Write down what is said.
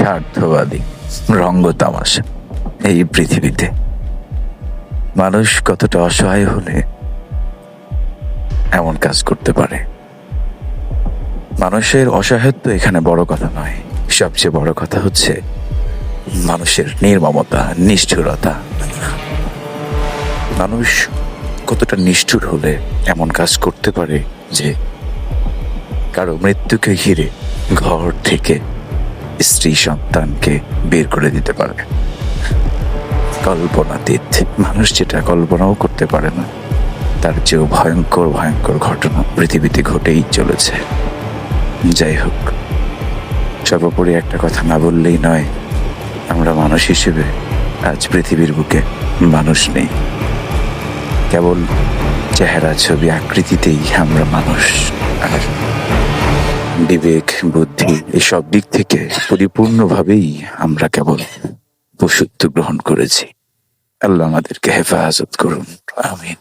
স্বার্থবাদী রঙ্গ তামাশা এই পৃথিবীতে। মানুষ কতটা অসহায় হলে এমন কাজ করতে পারে। মানুষের অসহায়ত্ব এখানে বড় কথা নয়, সবচেয়ে বড় কথা হচ্ছে মানুষের নির্মমতা, নিষ্ঠুরতা। মানুষ কতটা নিষ্ঠুর হলে এমন কাজ করতে পারে যে কারো মৃত্যুকে ঘিরে ঘর থেকে স্ত্রী সন্তানকে বের করে দিতে পারে। কল্পনাতীত, মানুষ যেটা কল্পনাও করতে পারে না তার চেয়েও ভয়ঙ্কর ভয়ঙ্কর ঘটনা পৃথিবীতে ঘটেই চলেছে। যাই হোক, সর্বোপরি একটা কথা না বললেই নয়, আমরা মানুষ হিসেবে আজ পৃথিবীর বুকে মানুষ নেই। কেবল চেহারা, ছবি, আকৃতিতেই আমরা মানুষ। আর বিবেক, বুদ্ধি এসব দিক থেকে পরিপূর্ণভাবেই আমরা কেবল পশুত্ব গ্রহণ করেছি। আল্লাহ আমাদেরকে হেফাজত করুন, আমিন।